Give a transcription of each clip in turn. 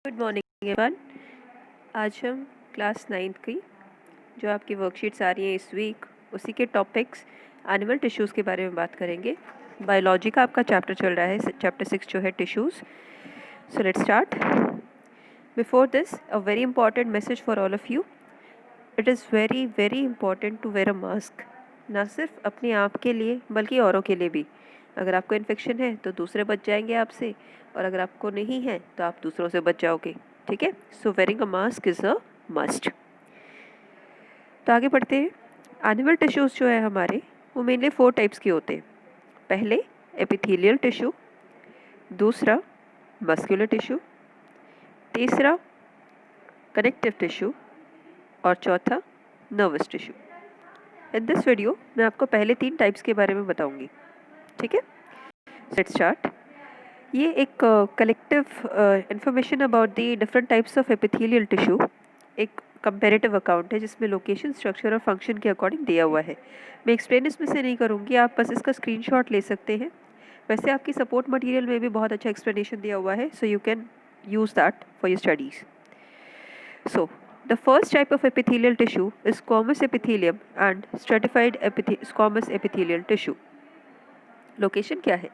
Good morning everyone. आज हम class 9th की जो आपकी वर्कशीट्स आ रही हैं इस वीक, उसी के टॉपिक्स एनिमल टिश्यूज़ के बारे में बात करेंगे। बायोलॉजी का आपका चैप्टर चल रहा है, चैप्टर 6 जो है tissues. So let's start. Before this a very important message for all of you. It is very very important to wear a mask, ना सिर्फ अपने आप के लिए बल्कि औरों के लिए भी। अगर आपको इन्फेक्शन है तो दूसरे बच जाएंगे आपसे, और अगर आपको नहीं है तो आप दूसरों से बच जाओगे। ठीक है, so wearing a mask is a must. तो आगे बढ़ते हैं। एनिमल टिश्यूज़ जो है हमारे, वो मेनली 4 टाइप्स के होते हैं। पहले एपिथेलियल टिश्यू, दूसरा मस्कुलर टिश्यू, तीसरा कनेक्टिव टिश्यू, और चौथा nervous tissue. In this video मैं आपको पहले 3 टाइप्स के बारे में बताऊंगी। ठीक है, लेट्स स्टार्ट। ये एक collective information about the different types of epithelial tissue, एक कंपैरेटिव अकाउंट है जिसमें लोकेशन, स्ट्रक्चर और फंक्शन के अकॉर्डिंग दिया हुआ है। मैं एक्सप्लेन इसमें से नहीं करूँगी, आप बस इसका स्क्रीनशॉट ले सकते हैं। वैसे आपकी सपोर्ट मटेरियल में भी बहुत अच्छा एक्सप्लेनेशन दिया हुआ है, so you can use that for your studies. So, the first type of epithelial tissue is squamous epithelium and stratified squamous epithelial tissue. Location क्या है?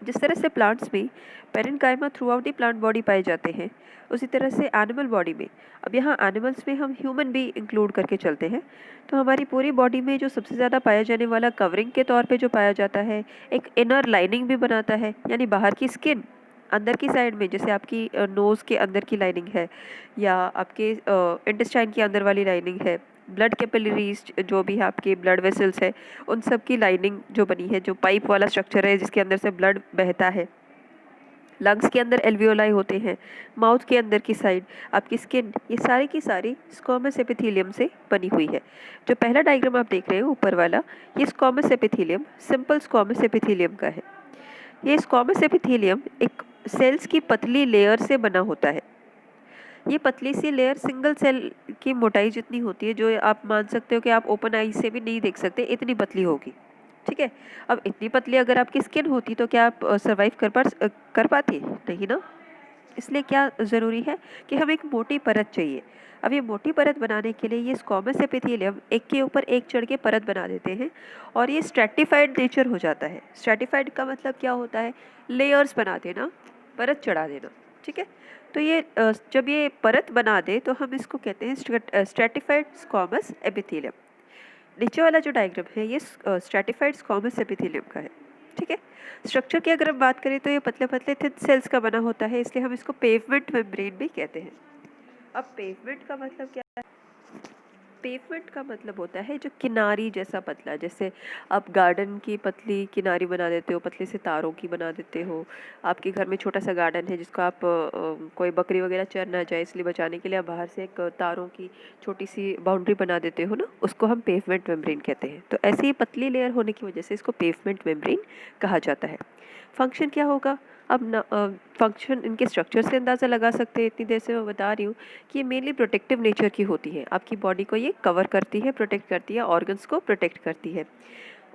जिस तरह से प्लांट्स में parenchyma through out the plant body पाए जाते हैं, उसी तरह से एनिमल बॉडी में, अब यहाँ एनिमल्स में हम ह्यूमन भी इंक्लूड करके चलते हैं, तो हमारी पूरी बॉडी में जो सबसे ज़्यादा पाया जाने वाला कवरिंग के तौर पे जो पाया जाता है, एक इनर लाइनिंग भी बनाता है, यानी बाहर की स्किन, अंदर की साइड में जैसे आपकी नोज़ के अंदर की लाइनिंग है, या आपके इंटेस्टाइन की अंदर वाली लाइनिंग है, ब्लड कैपिलरीज जो भी है, आपके ब्लड वेसल्स है, उन सब की लाइनिंग जो बनी है, जो पाइप वाला स्ट्रक्चर है जिसके अंदर से ब्लड बहता है। लंग्स के अंदर एल्वियोलाई होते हैं, माउथ के अंदर की साइड आपकी स्किन, ये सारी की सारी स्क्वामस एपिथेलियम से बनी हुई है। जो पहला डायग्राम आप देख रहे हैं ऊपर वाला, ये squamous epithelium simple squamous epithelium का है। ये स्क्वामस एपिथेलियम एक सेल्स की पतली लेयर से बना होता है। ये पतली सी लेयर सिंगल सेल की मोटाई जितनी होती है, जो आप मान सकते हो कि आप ओपन आई से भी नहीं देख सकते, इतनी पतली होगी। ठीक है, अब इतनी पतली अगर आपकी स्किन होती तो क्या आप सर्वाइव कर पाती? नहीं ना। इसलिए क्या ज़रूरी है कि हमें एक मोटी परत चाहिए। अब ये मोटी परत बनाने के लिए ये स्क्वामस एपिथेलियम एक के ऊपर एक चढ़ के परत बना देते हैं, और ये स्ट्रैटिफाइड नेचर हो जाता है। स्ट्रैटिफाइड का मतलब क्या होता है? लेयर्स बना देना, परत चढ़ा देना। ठीक है, तो ये जब ये परत बना दे तो हम इसको कहते हैं स्ट्रैटिफाइड स्क्वामस एपिथेलियम। नीचे वाला जो डायग्राम है ये स्ट्रैटिफाइड स्क्वामस एपिथेलियम का है। ठीक है, स्ट्रक्चर की अगर हम बात करें तो ये पतले पतले थिन सेल्स का बना होता है, इसलिए हम इसको पेवमेंट मेम्ब्रेन भी कहते हैं। अब पेवमेंट का मतलब क्या है? पेवमेंट का मतलब होता है जो किनारी जैसा पतला, जैसे आप गार्डन की पतली किनारी बना देते हो, पतले से तारों की बना देते हो। आपके घर में छोटा सा गार्डन है जिसको आप कोई बकरी वगैरह चर ना जाए इसलिए बचाने के लिए आप बाहर से एक तारों की छोटी सी बाउंड्री बना देते हो ना, उसको हम पेवमेंट मेम्ब्रेन कहते हैं। तो ऐसी ही पतली लेयर होने की वजह से इसको पेवमेंट मेम्ब्रेन कहा जाता है। फंक्शन क्या होगा? अब ना फंक्शन इनके स्ट्रक्चर से अंदाज़ा लगा सकते हैं, इतनी देर से मैं बता रही हूँ कि ये मेनली प्रोटेक्टिव नेचर की होती है। आपकी बॉडी को ये कवर करती है, प्रोटेक्ट करती है, ऑर्गन्स को प्रोटेक्ट करती है।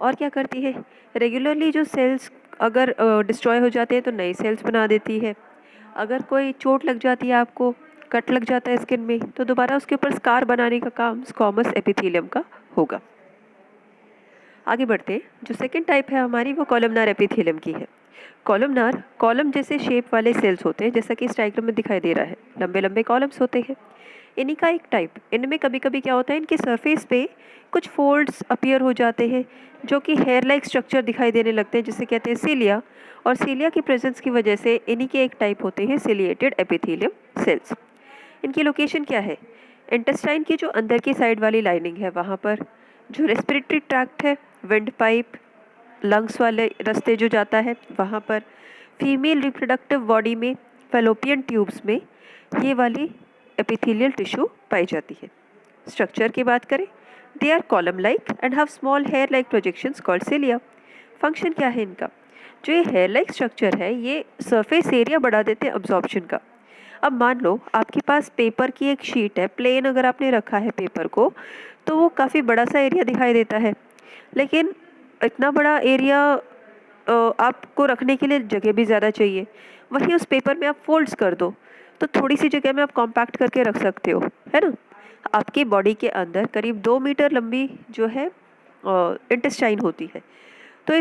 और क्या करती है? रेगुलरली जो सेल्स अगर डिस्ट्रॉय हो जाते हैं तो नए सेल्स बना देती है। अगर कोई चोट लग जाती है, आपको कट लग जाता है स्किन में, तो दोबारा उसके ऊपर स्कार बनाने का काम स्क्वामस एपिथेलियम का होगा। आगे बढ़ते हैं। जो सेकंड टाइप है हमारी, वो कॉलमनार एपिथेलियम की है। कॉलमनार कॉलम जैसे शेप वाले सेल्स होते हैं, जैसा कि इस डायग्राम में दिखाई दे रहा है, लंबे लंबे कॉलम्स होते हैं। इन्हीं का एक टाइप, इनमें कभी कभी क्या होता है, इनके सरफेस पे कुछ फोल्ड्स अपीयर हो जाते हैं जो कि हेयर लाइक स्ट्रक्चर दिखाई देने लगते हैं, जिसे कहते हैं सीलिया। और सीलिया की प्रेजेंस की वजह से इन्हीं के एक टाइप होते हैं सिलिएटेड एपिथेलियम सेल्स। इनकी लोकेशन क्या है? इंटेस्टाइन की जो अंदर की साइड वाली लाइनिंग है वहाँ पर। जो रेस्पिरेटरी ट्रैक्ट है, विंड पाइप, लंग्स वाले रास्ते जो जाता है वहाँ पर। फीमेल रिप्रोडक्टिव बॉडी में, फैलोपियन ट्यूब्स में ये वाली एपिथेलियल टिश्यू पाई जाती है। स्ट्रक्चर की बात करें, they are column like and have small hair like projections called cilia. Function क्या है इनका? जो ये हेयर लाइक स्ट्रक्चर है, ये सरफेस एरिया बढ़ा देते हैं अब्जॉर्प्शन का। अब मान लो आपके पास पेपर की एक शीट है, प्लेन अगर आपने रखा है पेपर को, तो वो काफ़ी बड़ा सा एरिया दिखाई देता है। लेकिन इतना बड़ा एरिया आपको रखने के लिए जगह भी ज़्यादा चाहिए। वहीं उस पेपर में आप फोल्ड्स कर दो, तो थोड़ी सी जगह में आप कॉम्पैक्ट करके रख सकते हो, है ना। आपकी बॉडी के अंदर करीब 2 मीटर लंबी जो है इंटेस्टाइन होती है। तो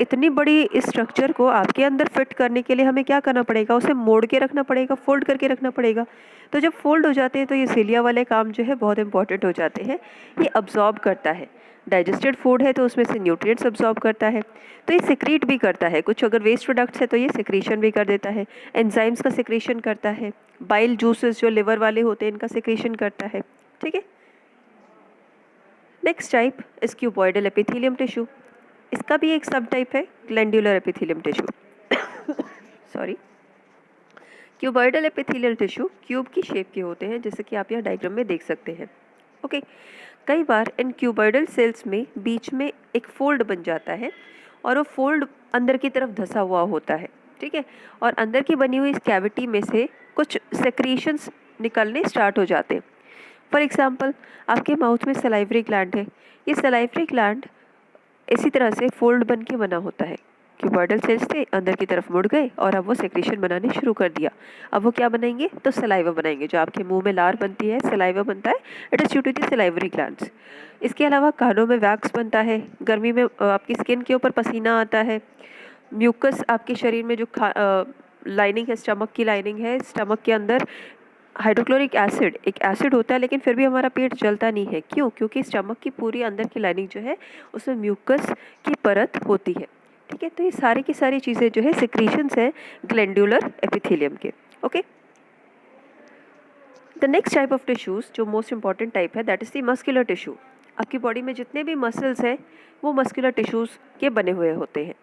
इतनी बड़ी इस स्ट्रक्चर को आपके अंदर फिट करने के लिए हमें क्या करना पड़ेगा, उसे मोड़ के रखना पड़ेगा, फोल्ड करके रखना पड़ेगा। तो जब फोल्ड हो जाते हैं तो ये सिलिया वाले काम जो है बहुत इंपॉर्टेंट हो जाते हैं। ये अब्जॉर्ब करता है, डाइजेस्टेड फूड है तो उसमें से न्यूट्रिएंट्स अब्जॉर्ब करता है। तो ये सिक्रीट भी करता है, कुछ अगर वेस्ट प्रोडक्ट्स है तो ये सिक्रीशन भी कर देता है। एंजाइम्स का सिक्रीशन करता है, बाइल जूसेस जो लिवर वाले होते हैं इनका सिक्रीशन करता है। ठीक है। Next type is cuboidal epithelium tissue. इसका भी एक सब टाइप है glandular epithelium tissue. Sorry. Cuboidal epithelial tissue cube की शेप के होते हैं, जैसे कि आप यहाँ डायग्राम में देख सकते हैं। ओके। कई बार इन क्यूबॉइडल सेल्स में बीच में एक फोल्ड बन जाता है और वो फोल्ड अंदर की तरफ धंसा हुआ होता है। ठीक है। और अंदर की बनी हुई इस कैविटी में से कुछ सेक्रीशंस निकलने स्टार्ट हो जाते हैं। फॉर एग्जाम्पल, आपके माउथ में सलाइवरी ग्लैंड है। ये सलाइवरी ग्लैंड इसी तरह से फोल्ड बन के बना होता है। क्यूबॉइडल सेल्स थे, अंदर की तरफ मुड़ गए और अब वो सेक्रेशन बनाने शुरू कर दिया। अब वो क्या बनाएंगे, तो सलाइवा बनाएंगे। जो आपके मुंह में लार बनती है, सलाइवा बनता है, it is due to the salivary glands. इसके अलावा कानों में वैक्स बनता है, गर्मी में आपकी स्किन के ऊपर पसीना आता है, म्यूकस आपके शरीर में जो लाइनिंग है, स्टमक की लाइनिंग है, स्टमक के अंदर हाइड्रोक्लोरिक एसिड एक एसिड होता है, लेकिन फिर भी हमारा पेट जलता नहीं है। क्यों? क्योंकि स्टमक की पूरी अंदर की लाइनिंग जो है उसमें म्यूकस की परत होती है। ठीक है। तो ये सारी की सारी चीज़ें जो है सिक्रीशंस है ग्लैंडुलर एपिथेलियम के। Okay. The next type of tissues जो मोस्ट इंपॉर्टेंट टाइप है, that is the muscular tissue. आपकी बॉडी में जितने भी मसल्स हैं वो मस्कुलर टिश्यूज के बने हुए होते हैं।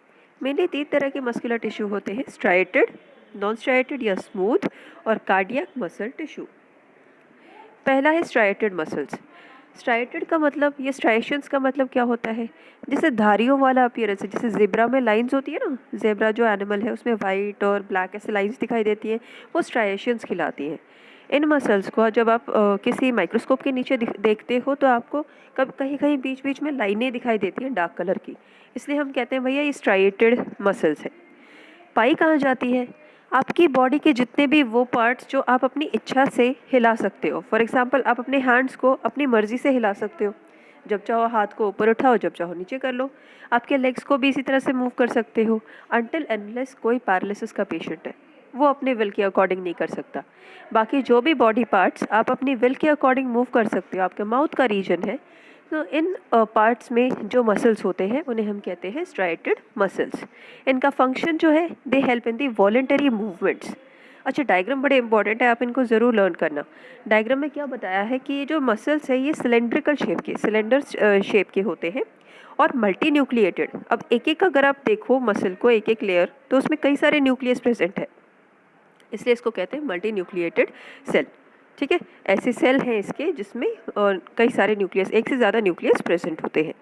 मेनली 3 तरह के मस्कुलर टिश्यू होते हैं, स्ट्राइटेड, नॉन स्ट्राइटेड या स्मूथ, और कार्डियक मसल टिश्यू। पहला है स्ट्राइटेड मसल्स। स्ट्राइटेड का मतलब, ये स्ट्राइशंस का मतलब क्या होता है, जैसे धारियों वाला अपीयरेंस है। जैसे जेब्रा में लाइंस होती है ना, जेब्रा जो एनिमल है उसमें वाइट और ब्लैक ऐसे लाइंस दिखाई देती हैं, वो स्ट्राइशंस खिलाती हैं। इन मसल्स को जब आप किसी माइक्रोस्कोप के नीचे देखते हो तो आपको कब कहीं कहीं बीच बीच में लाइनें दिखाई देती हैं डार्क कलर की, इसलिए हम कहते हैं भैया ये स्ट्राइटेड मसल्स है। पाई कहाँ जाती है, आपकी बॉडी के जितने भी वो पार्ट्स जो आप अपनी इच्छा से हिला सकते हो। फॉर एग्जांपल, आप अपने हैंड्स को अपनी मर्जी से हिला सकते हो, जब चाहो हाथ को ऊपर उठाओ, जब चाहो नीचे कर लो। आपके लेग्स को भी इसी तरह से मूव कर सकते हो, अनटिल अनलेस कोई पैरालिसिस का पेशेंट है, वो अपने विल के अकॉर्डिंग नहीं कर सकता। बाकी जो भी बॉडी पार्ट्स आप अपनी विल के अकॉर्डिंग मूव कर सकते हो, आपके माउथ का रीजन है, तो इन पार्ट्स में जो मसल्स होते हैं उन्हें हम कहते हैं स्ट्राइटेड मसल्स। इनका फंक्शन जो है, they help in the voluntary movements. अच्छा, डायग्राम बड़े इंपॉर्टेंट है, आप इनको ज़रूर लर्न करना। डायग्राम में क्या बताया है कि ये जो मसल्स है ये सिलेंड्रिकल शेप के, सिलेंडर शेप के होते हैं और मल्टी न्यूक्लिएटेड। अब एक एक अगर आप देखो मसल को, एक एक लेयर, तो उसमें कई सारे न्यूक्लियस प्रेजेंट है, इसलिए इसको कहते हैं मल्टी न्यूक्लिएटेड सेल। ठीक है। ऐसे सेल हैं इसके जिसमें कई सारे न्यूक्लियस, एक से ज़्यादा न्यूक्लियस प्रेजेंट होते हैं।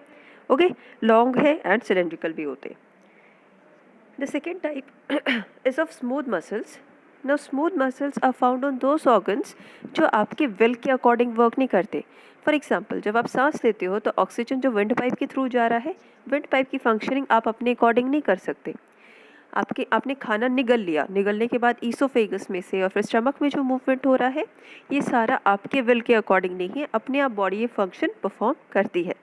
ओके। लॉन्ग है एंड सिलेंड्रिकल भी होते हैं। The second type is of smooth muscles. Now smooth muscles are found on those organs जो आपके विल के अकॉर्डिंग वर्क नहीं करते। फॉर एग्जाम्पल, जब आप सांस लेते हो तो ऑक्सीजन जो विंड पाइप के थ्रू जा रहा है, विंड पाइप की फंक्शनिंग आप अपने अकॉर्डिंग नहीं कर सकते। आपने खाना निगल लिया, निगलने के बाद ईसोफेगस में से और फिर स्टमक में जो मूवमेंट हो रहा है, ये सारा आपके विल के अकॉर्डिंग नहीं है, अपने आप बॉडी ये फंक्शन परफॉर्म करती है।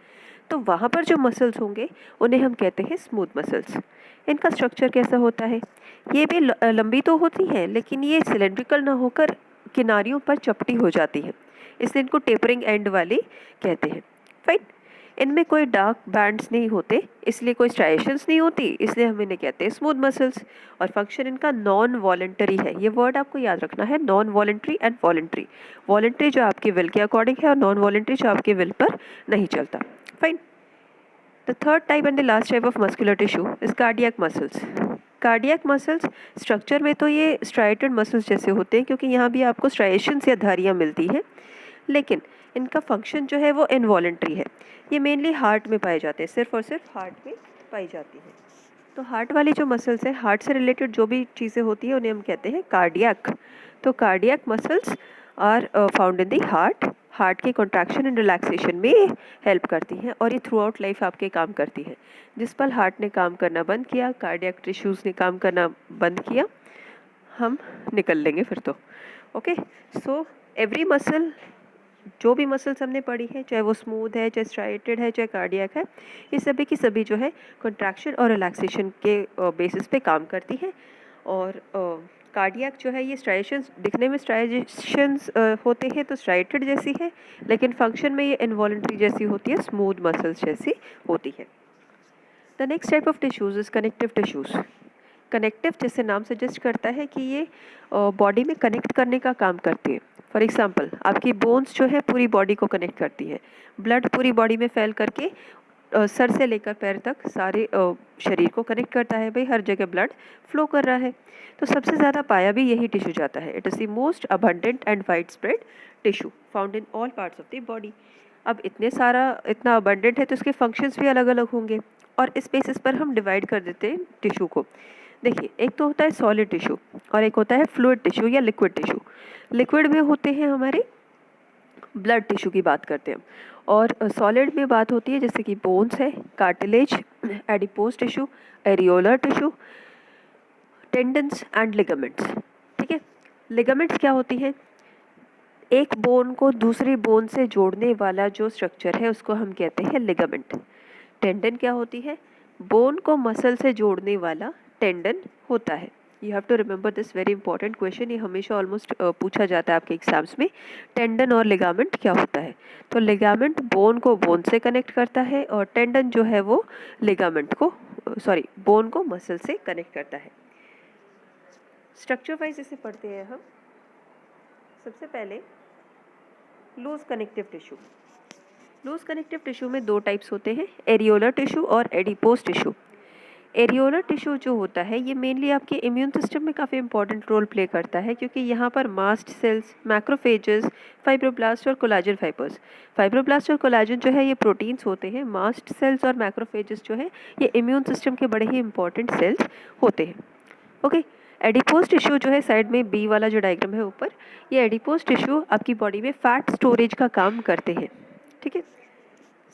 तो वहाँ पर जो मसल्स होंगे उन्हें हम कहते हैं स्मूथ मसल्स। इनका स्ट्रक्चर कैसा होता है, ये भी लंबी तो होती हैं लेकिन ये सिलेंड्रिकल ना होकर किनारियों पर चपटी हो जाती है, इसलिए इनको टेपरिंग एंड वाली कहते हैं। फाइन। इनमें कोई डार्क बैंड्स नहीं होते, इसलिए कोई स्ट्राइशंस नहीं होती, इसलिए हम इन्हें कहते हैं स्मूथ मसल्स। और फंक्शन इनका नॉन वॉलेंटरी है, ये वर्ड आपको याद रखना है, non voluntary and voluntary. Voluntary जो आपके विल के अकॉर्डिंग है और नॉन वॉलेंटरी जो आपके विल पर नहीं चलता। Fine. The third type and the last type of muscular tissue is cardiac muscles. Cardiac muscles structure में तो ये स्ट्राइटेड मसल्स जैसे होते हैं, क्योंकि यहाँ भी आपको स्ट्राइशंस या धारियाँ मिलती हैं, लेकिन इनका फंक्शन जो है वो इनवॉलेंट्री है। ये मेनली हार्ट में पाए जाते हैं, सिर्फ और सिर्फ हार्ट में पाई जाती है। तो हार्ट वाली जो मसल्स हैं, हार्ट से रिलेटेड जो भी चीज़ें होती हैं उन्हें हम कहते हैं कार्डियक। तो cardiac muscles are found in the heart. Heart के कॉन्ट्रैक्शन एंड रिलैक्सेशन में हेल्प करती हैं और ये थ्रू आउट लाइफ आपके काम करती हैं। जिस पल हार्ट ने काम करना बंद किया, कार्डियक टिश्यूज़ ने काम करना बंद किया, हम निकल लेंगे फिर तो। ओके, सो एवरी मसल, जो भी मसल्स हमने पढ़ी है, चाहे वो स्मूथ है, चाहे स्ट्राइटेड है, चाहे कार्डियक है, ये सभी की सभी जो है कंट्रैक्शन और रिलैक्सेशन के बेसिस पे काम करती है। और कार्डियक जो है ये स्ट्राइशंस, दिखने में स्ट्राइशंस होते हैं तो स्ट्राइटेड जैसी है, लेकिन फंक्शन में ये इनवॉलंटरी जैसी होती है, स्मूथ मसल्स जैसी होती है। The next type of tissues is connective tissues. Connective जैसे नाम सजेस्ट करता है कि ये बॉडी में कनेक्ट करने का काम करती है। फॉर एग्जांपल, आपकी बोन्स जो है पूरी बॉडी को कनेक्ट करती है। ब्लड पूरी बॉडी में फैल करके सर से लेकर पैर तक सारे शरीर को कनेक्ट करता है। भाई हर जगह ब्लड फ्लो कर रहा है, तो सबसे ज़्यादा पाया भी यही टिश्यू जाता है। It is the most abundant and wide spread tissue found in all parts of the body. अब इतना अबंडेंट है तो इसके फंक्शंस भी अलग अलग होंगे, और इस बेसिस पर हम डिवाइड कर देते हैं टिश्यू को। देखिए, एक तो होता है सॉलिड टिश्यू और एक होता है फ्लूइड टिश्यू या लिक्विड टिश्यू। लिक्विड में होते हैं हमारे ब्लड टिश्यू की बात करते हैं, और सॉलिड में बात होती है जैसे कि बोन्स है, cartilage, adipose tissue, areolar tissue, tendons and ligaments. ठीक है, लिगामेंट्स क्या होती हैं? एक बोन को दूसरी बोन से जोड़ने वाला जो स्ट्रक्चर है उसको हम कहते हैं लिगामेंट। टेंडन क्या होती है? बोन को मसल से जोड़ने वाला टेंडन होता है। You have to remember this very important question, ये हमेशा ऑलमोस्ट पूछा जाता है आपके एग्जाम्स में। टेंडन और लिगामेंट क्या होता है? तो लिगामेंट बोन को बोन से कनेक्ट करता है, और टेंडन जो है वो लिगामेंट को बोन को मसल से कनेक्ट करता है। स्ट्रक्चर वाइज इसे पढ़ते हैं हम। सबसे पहले loose connective tissue. Loose connective tissue में दो टाइप्स होते हैं, एरियोलर टिश्यू और एडिपोज टिश्यू। एरियोलर टिश्यू जो होता है ये मेनली आपके इम्यून सिस्टम में काफ़ी इंपॉर्टेंट रोल प्ले करता है, क्योंकि यहाँ पर मास्ट सेल्स, मैक्रोफेजेस, फाइब्रोब्लास्ट और कोलाजन फाइबर्स। फाइब्रोब्लास्ट और कोलाजन जो है ये प्रोटीन्स होते हैं। मास्ट सेल्स और मैक्रोफेजेस जो है ये इम्यून सिस्टम के बड़े ही इंपॉर्टेंट सेल्स होते हैं। ओके, एडिपोज टिश्यू जो है साइड में बी वाला जो डायग्राम है ऊपर, ये एडिपोज टिश्यू आपकी बॉडी में फैट स्टोरेज का काम करते हैं। ठीक है,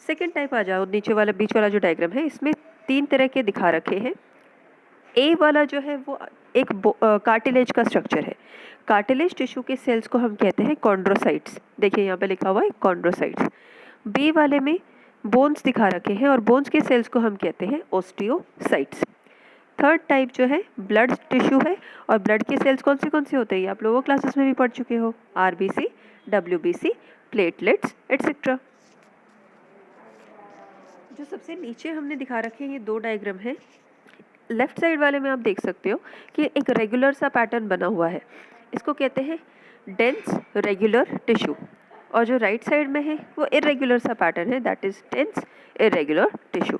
सेकेंड टाइप आ जाओ, नीचे वाला बीच वाला जो डायग्राम है इसमें 3 तरह के दिखा रखे हैं। ए वाला जो है वो एक कार्टिलेज का स्ट्रक्चर है। कार्टिलेज टिश्यू के सेल्स को हम कहते हैं कॉन्ड्रोसाइट्स। देखिए यहाँ पे लिखा हुआ है कॉन्ड्रोसाइट्स। बी वाले में बोन्स दिखा रखे हैं, और बोन्स के सेल्स को हम कहते हैं ओस्टियोसाइट्स। थर्ड टाइप जो है ब्लड टिश्यू है, और ब्लड के सेल्स कौन से होते हैं आप लोगों क्लासेस में भी पढ़ चुके हो, आरबीसी, डब्ल्यूबीसी, प्लेटलेट्स एटसेट्रा। जो सबसे नीचे हमने दिखा रखे हैं ये 2 डायग्राम है। लेफ्ट साइड वाले में आप देख सकते हो कि एक रेगुलर सा पैटर्न बना हुआ है, इसको कहते हैं डेंस रेगुलर टिश्यू, और जो राइट साइड में है वो इरेगुलर सा पैटर्न है, that is dense irregular tissue.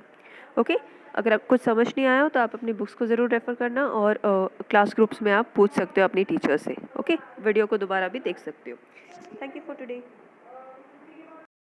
Okay, अगर आप कुछ समझ नहीं आया हो तो आप अपनी बुक्स को ज़रूर रेफ़र करना, और क्लास ग्रुप्स में आप पूछ सकते हो अपनी टीचर से। ओके, वीडियो को दोबारा भी देख सकते हो। Thank you for today.